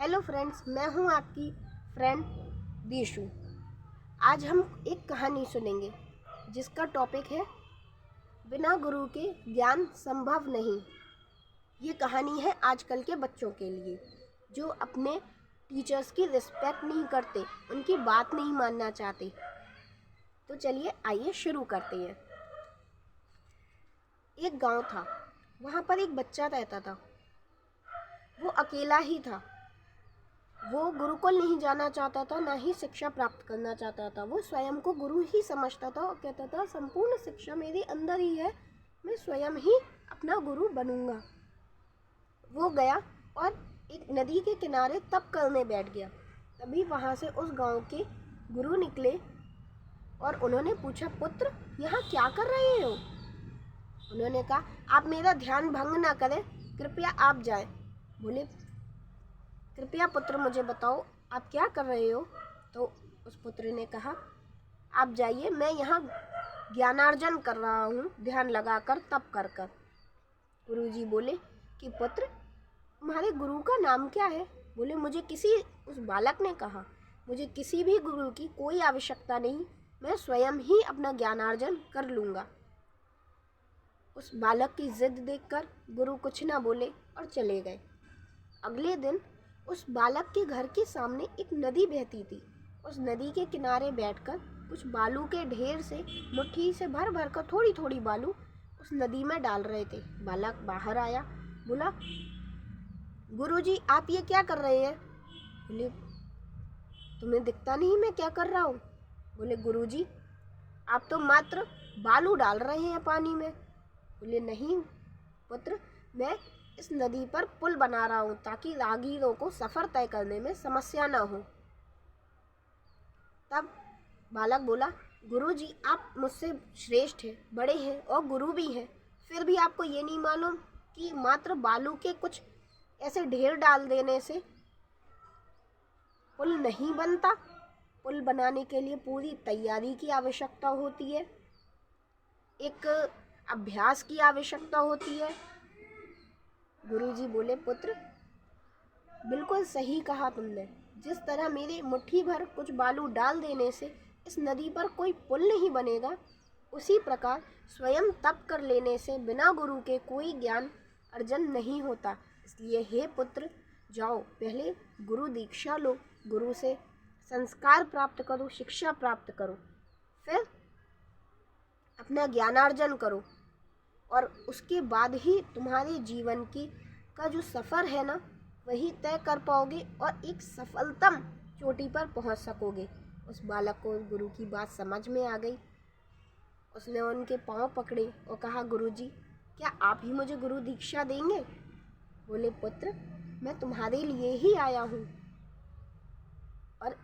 Hello friends, मैं हूं आपकी फ्रेंड दीशु। आज हम एक कहानी सुनेंगे जिसका टॉपिक है बिना गुरु के ज्ञान संभव नहीं। ये कहानी है आजकल के बच्चों के लिए जो अपने टीचर्स की रिस्पेक्ट नहीं करते, उनकी बात नहीं मानना चाहते। तो चलिए आइए शुरू करते हैं। एक गांव था, वहाँ पर एक बच्चा रहता था। वो अकेला ही था। वो गुरुकुल नहीं जाना चाहता था, ना ही शिक्षा प्राप्त करना चाहता था। वो स्वयं को गुरु ही समझता था और कहता था संपूर्ण शिक्षा मेरे अंदर ही है, मैं स्वयं ही अपना गुरु बनूंगा। वो गया और एक नदी के किनारे तप करने बैठ गया। तभी वहाँ से उस गांव के गुरु निकले और उन्होंने पूछा, पुत्र यहाँ क्या कर रहे हो? उन्होंने कहा, आप मेरा ध्यान भंग ना करें, कृपया आप जाएं। बोले, कृपया पुत्र मुझे बताओ आप क्या कर रहे हो? तो उस पुत्र ने कहा, आप जाइए, मैं यहाँ ज्ञानार्जन कर रहा हूँ, ध्यान लगाकर तप कर कर। गुरुजी बोले कि पुत्र तुम्हारे गुरु का नाम क्या है? बोले, उस बालक ने कहा, मुझे किसी भी गुरु की कोई आवश्यकता नहीं, मैं स्वयं ही अपना ज्ञानार्जन कर लूँगा। उस बालक की जिद देखकर गुरु कुछ ना बोले और चले गए। अगले दिन उस बालक के घर के सामने एक नदी बहती थी। उस नदी के किनारे बैठकर कुछ बालू के ढेर से मुट्ठी से भर भर कर थोड़ी थोड़ी बालू उस नदी में डाल रहे थे। बालक बाहर आया, बोला, गुरुजी आप ये क्या कर रहे हैं? बोले, तुम्हें दिखता नहीं मैं क्या कर रहा हूँ? बोले, गुरुजी आप तो मात्र बालू डाल रहे हैं पानी में। बोले, नहीं पुत्र, मैं इस नदी पर पुल बना रहा हूँ ताकि राहगीरों को सफ़र तय करने में समस्या ना हो। तब बालक बोला, गुरुजी आप मुझसे श्रेष्ठ हैं, बड़े हैं और गुरु भी हैं, फिर भी आपको ये नहीं मालूम कि मात्र बालू के कुछ ऐसे ढेर डाल देने से पुल नहीं बनता। पुल बनाने के लिए पूरी तैयारी की आवश्यकता होती है, एक अभ्यास की आवश्यकता होती है। गुरुजी बोले, पुत्र बिल्कुल सही कहा तुमने। जिस तरह मेरे मुट्ठी भर कुछ बालू डाल देने से इस नदी पर कोई पुल नहीं बनेगा, उसी प्रकार स्वयं तप कर लेने से बिना गुरु के कोई ज्ञान अर्जन नहीं होता। इसलिए हे पुत्र, जाओ पहले गुरु दीक्षा लो, गुरु से संस्कार प्राप्त करो, शिक्षा प्राप्त करो, फिर अपना ज्ञानार्जन करो और उसके बाद ही तुम्हारे जीवन का जो सफ़र है ना, वही तय कर पाओगे और एक सफलतम चोटी पर पहुंच सकोगे। उस बालक को गुरु की बात समझ में आ गई। उसने उनके पांव पकड़े और कहा, गुरुजी क्या आप ही मुझे गुरु दीक्षा देंगे? बोले, पुत्र मैं तुम्हारे लिए ही आया हूँ और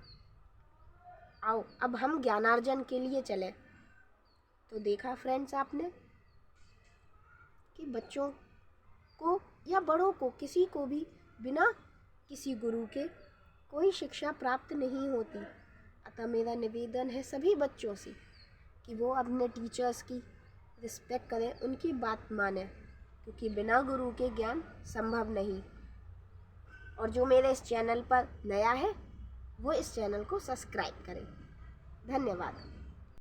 आओ अब हम ज्ञानार्जन के लिए चलें। तो देखा फ्रेंड्स आपने कि बच्चों को या बड़ों को, किसी को भी बिना किसी गुरु के कोई शिक्षा प्राप्त नहीं होती। अतः मेरा निवेदन है सभी बच्चों से कि वो अपने टीचर्स की रिस्पेक्ट करें, उनकी बात मानें, क्योंकि बिना गुरु के ज्ञान संभव नहीं। और जो मेरे इस चैनल पर नया है वो इस चैनल को सब्सक्राइब करें। धन्यवाद।